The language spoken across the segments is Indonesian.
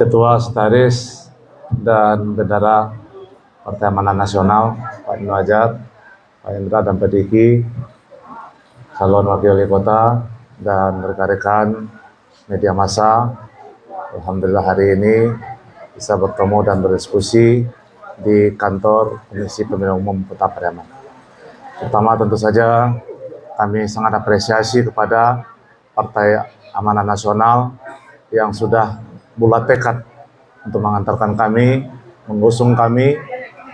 Ketua Sekretaris dan Bendara Partai Amanat Nasional, Pak Ibnu Hajar, Pak Indra dan Pak Diki, calon wakil wali kota, dan rekan-rekan media massa. Alhamdulillah hari ini bisa bertemu dan berdiskusi di kantor Komisi Pemilihan Umum Kota Pariaman. Pertama tentu saja kami sangat apresiasi kepada Partai Amanat Nasional yang sudah bulat tekad untuk mengantarkan kami, mengusung kami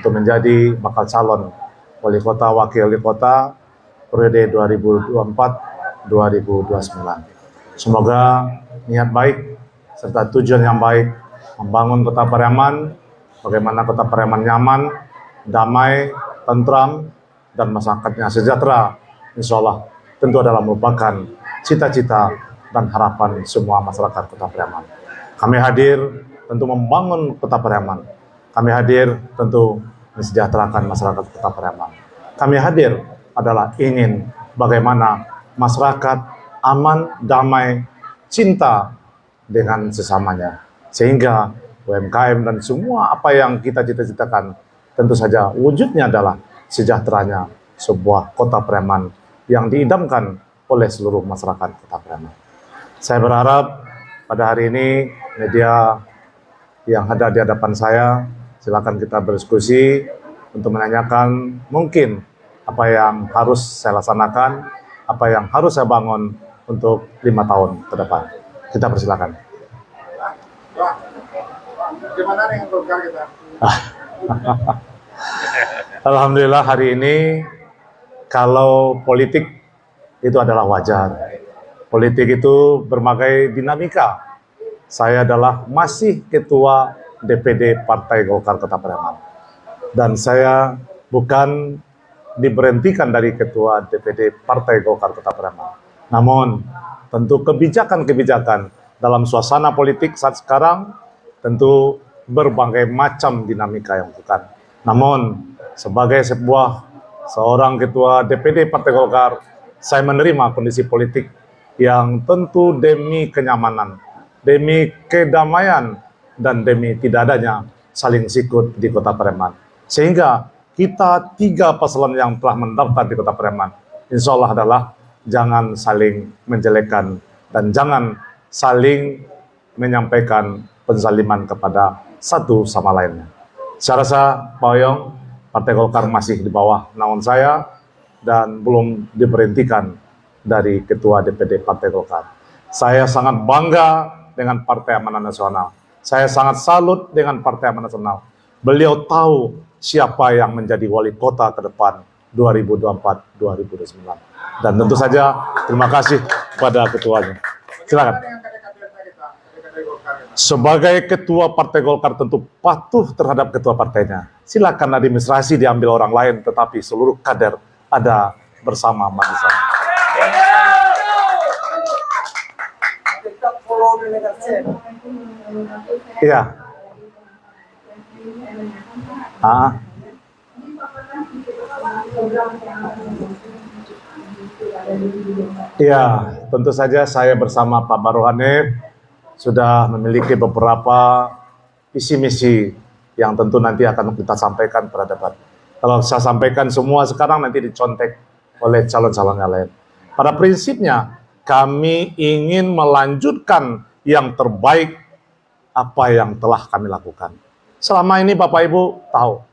untuk menjadi bakal calon wali kota, wakil wali kota periode 2024-2029. Semoga niat baik serta tujuan yang baik membangun Kota Pariaman, bagaimana Kota Pariaman nyaman, damai, tentram, dan masyarakatnya sejahtera, insya Allah tentu adalah merupakan cita-cita dan harapan semua masyarakat Kota Pariaman. Kami hadir tentu membangun Kota Pariaman. Kami hadir tentu mensejahterakan masyarakat Kota Pariaman. Kami hadir adalah ingin bagaimana masyarakat aman, damai, cinta dengan sesamanya. Sehingga UMKM dan semua apa yang kita cita-citakan tentu saja wujudnya adalah sejahteranya sebuah Kota Pariaman yang diidamkan oleh seluruh masyarakat Kota Pariaman. Saya berharap pada hari ini media yang ada di hadapan saya, silakan kita berdiskusi untuk menanyakan mungkin apa yang harus saya laksanakan, apa yang harus saya bangun untuk 5 tahun ke depan. Kita persilakan. Gimana nih Golkar kita? Alhamdulillah hari ini kalau politik itu adalah wajar. Politik itu berbagai dinamika. Saya adalah masih ketua DPD Partai Golkar Kota Pariaman. Dan saya bukan diberhentikan dari ketua DPD Partai Golkar Kota Pariaman. Namun tentu kebijakan-kebijakan dalam suasana politik saat sekarang tentu berbagai macam dinamika yang bukan. Namun sebagai seorang ketua DPD Partai Golkar, saya menerima kondisi politik yang tentu demi kenyamanan, demi kedamaian, dan demi tidak adanya saling sikut di Kota Pariaman. Sehingga kita 3 paslon yang telah mendaftar di Kota Pariaman, insya Allah adalah jangan saling menjelekkan dan jangan saling menyampaikan penzaliman kepada satu sama lainnya. Saya rasa Pak Oyong, Partai Golkar masih di bawah naungan saya dan belum diberhentikan dari Ketua DPD Partai Golkar. Saya sangat bangga dengan Partai Amanat Nasional. Saya sangat salut dengan Partai Amanat Nasional. Beliau tahu siapa yang menjadi wali kota ke depan 2024-2029. Dan tentu saja terima kasih kepada ketuanya. Silakan. Sebagai ketua Partai Golkar tentu patuh terhadap ketua partainya. Silakan administrasi diambil orang lain, tetapi seluruh kader ada bersama Manisa. Iya. Iya, tentu saja saya bersama Pak Maruf Hanif sudah memiliki beberapa visi misi yang tentu nanti akan kita sampaikan pada debat. Kalau saya sampaikan semua sekarang nanti dicontek oleh calon-calon yang lain. Pada prinsipnya kami ingin melanjutkan yang terbaik apa yang telah kami lakukan. Selama ini Bapak Ibu tahu,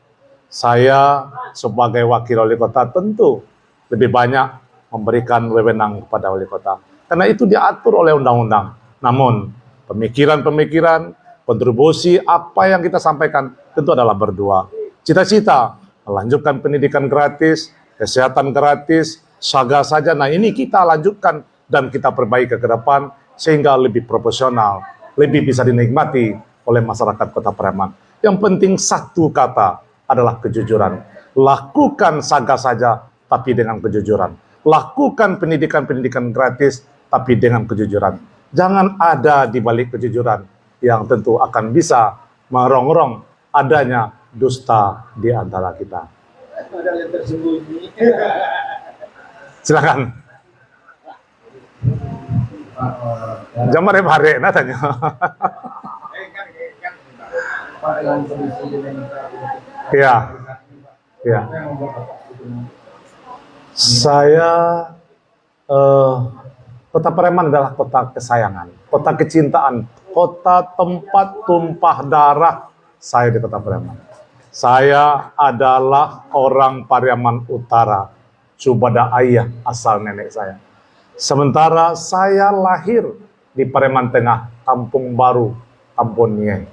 saya sebagai wakil wali kota tentu lebih banyak memberikan wewenang kepada wali kota. Karena itu diatur oleh undang-undang. Namun pemikiran-pemikiran, kontribusi apa yang kita sampaikan tentu adalah berdua. Cita-cita melanjutkan pendidikan gratis, kesehatan gratis, saga saja. Nah ini kita lanjutkan dan kita perbaiki ke depan sehingga lebih profesional, lebih bisa dinikmati oleh masyarakat Kota Pariaman. Yang penting satu kata adalah kejujuran. Lakukan saga saja tapi dengan kejujuran. Lakukan pendidikan-pendidikan gratis tapi dengan kejujuran. Jangan ada di balik kejujuran yang tentu akan bisa merongrong adanya dusta di antara kita. Ada yang tersembunyi. Silakan. Jamar bare na tanya. Pak dengan kondisi dinamika Iya. Iya. apa yang membuat Bapak begitu? Saya Kota Pareman adalah kota kesayangan, kota kecintaan, kota tempat tumpah darah saya di Kota Pareman. Saya adalah orang Pariaman Utara, Cubada ayah asal nenek saya. Sementara saya lahir di Pareman Tengah, Kampung Baru, Kampung Niai.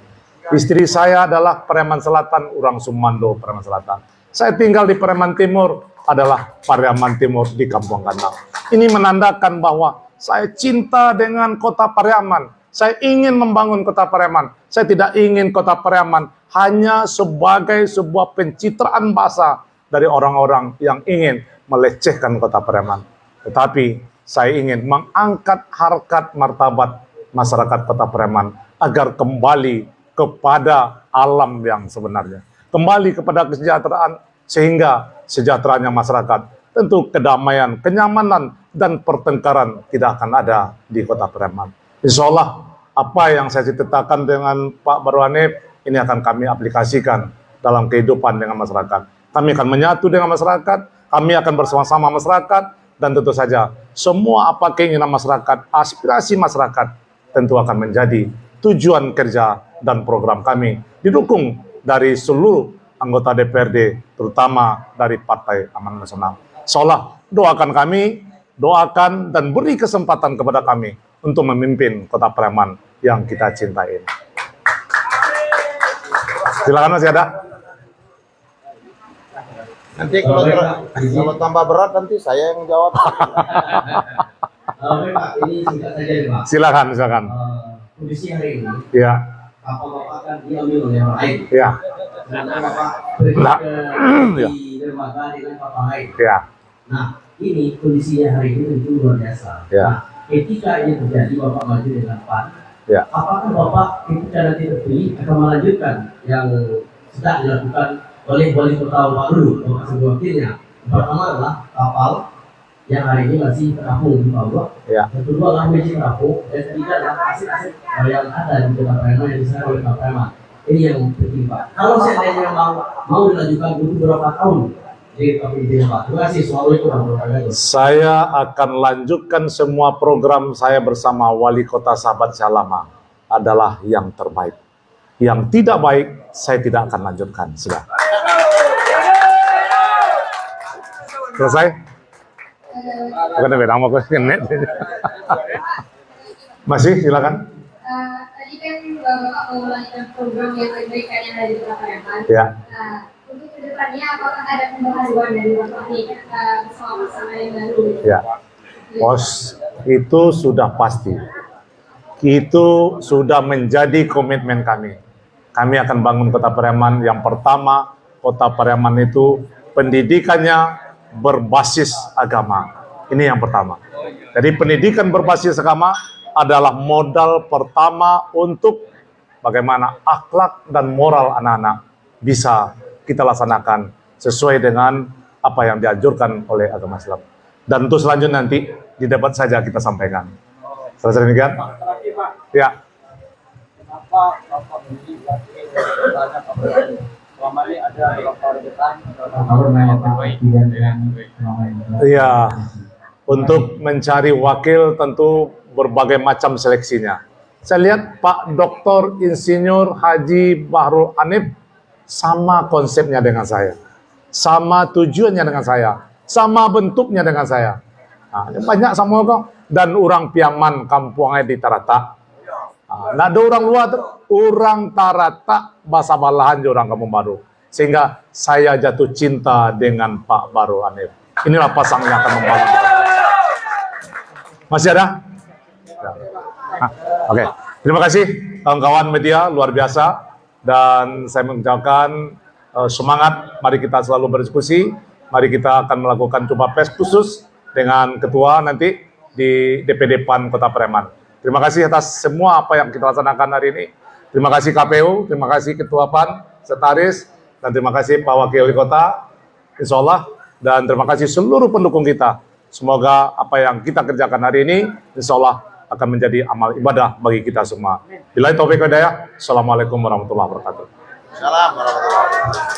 Istri saya adalah Pareman Selatan, Urang Sumando, Pareman Selatan. Saya tinggal di Pareman Timur, adalah Pariaman Timur di Kampung Kandang. Ini menandakan bahwa saya cinta dengan kota Pariaman. Saya ingin membangun kota Pariaman. Saya tidak ingin kota Pariaman hanya sebagai sebuah pencitraan bahasa dari orang-orang yang ingin melecehkan kota Pariaman. Tetapi saya ingin mengangkat harkat martabat masyarakat kota Pariaman agar kembali kepada alam yang sebenarnya. Kembali kepada kesejahteraan sehingga sejahteranya masyarakat. Tentu kedamaian, kenyamanan, dan pertengkaran tidak akan ada di kota Pariaman. Insya Allah apa yang saya ceritakan dengan Pak Baru Hanif ini akan kami aplikasikan dalam kehidupan dengan masyarakat. Kami akan menyatu dengan masyarakat, kami akan bersama-sama masyarakat, dan tentu saja semua apa keinginan masyarakat, aspirasi masyarakat tentu akan menjadi tujuan kerja dan program kami, didukung dari seluruh anggota DPRD, terutama dari Partai Amanat Nasional. Seolah doakan kami, doakan dan beri kesempatan kepada kami untuk memimpin kota Pariaman yang kita cintai. Silakan masih ada. Nanti kalau tambah berat nanti saya yang jawab. Oke Pak, ini singkat saja nih Pak. Silakan. Kondisi hari ini, Ya, Bapak akan diambil oleh orang lain. ya, Karena Bapak pergi Nah, ke ya. di dermaga dengan Bapak lain. ya, Nah, ini kondisinya hari ini tentu luar biasa. Ya. Nah, ketika ini terjadi Bapak maju dengan PAN, ya. apakah Bapak ketika nanti terpilih akan melanjutkan yang sedang dilakukan oleh wali kota Baru, Bapak sebagai wakilnya? Pertama adalah kapal yang hari ini masih terapung di bawah. Ya. Yang kedua adalah meja terapung, dan ketiga adalah aset-aset yang ada di kota Pariaman yang diserahkan oleh Kota Pariaman. Ini yang penting Pak. Kalau seandainya mau dilanjutkan butuh berapa tahun? Jadi Pak, terima kasih. Assalamualaikum warahmatullahi wabarakatuh. Saya akan lanjutkan semua program saya bersama Wali Kota Sahabat Salama adalah yang terbaik. Yang tidak baik, saya tidak akan lanjutkan. Sudah. Selesai? Bukan beda nama kok net. Masih silakan. Tadi kan Bapak mau melanjutkan program yang baik-baik yang ada di Kota Pariaman. Ya. Untuk kedepannya apakah ada pembaharuan dari Bapak nih soal pasangan yang baru? Ya. Bos, itu sudah pasti. Itu sudah menjadi komitmen kami. Kami akan bangun Kota Pariaman yang pertama, Kota Pariaman itu pendidikannya berbasis agama. Ini yang pertama. Jadi pendidikan berbasis agama adalah modal pertama untuk bagaimana akhlak dan moral anak-anak bisa kita laksanakan sesuai dengan apa yang dianjurkan oleh agama Islam. Dan untuk selanjutnya nanti di debat saja kita sampaikan. Selesai demikian? Terakhir Pak, Ya. kenapa Bapak memilih wakil ketuanya Pak Berani? Selama ini ada beberapa rebutan. Iya. Untuk mencari wakil tentu berbagai macam seleksinya. Saya lihat Pak Dr. Insinyur Haji Bahrul Hanif sama konsepnya dengan saya. Sama tujuannya dengan saya. Sama bentuknya dengan saya. Nah, banyak sama kok. Dan orang Piaman kampungnya di Tarata. Nah, ada orang luar tuh, orang Tarata bahasa Balahan orang Kampung Baru. Sehingga saya jatuh cinta dengan Pak Bahrul Hanif. Inilah pasang yang akan membangun. Masih ada? Ya. Oke. Terima kasih kawan-kawan media luar biasa. Dan saya mengucapkan semangat. Mari kita selalu berdiskusi. Mari kita akan melakukan jumpa pers khusus dengan ketua nanti di DPD PAN Kota Pariaman. Terima kasih atas semua apa yang kita laksanakan hari ini. Terima kasih KPU, terima kasih Ketua PAN, Sekretaris, dan terima kasih Pak Wakil Wali Kota, insya Allah, dan terima kasih seluruh pendukung kita. Semoga apa yang kita kerjakan hari ini, insya Allah akan menjadi amal ibadah bagi kita semua. Billahi taufiq wal hidayah. Assalamualaikum warahmatullahi wabarakatuh. Salam warahmatullahi wabarakatuh.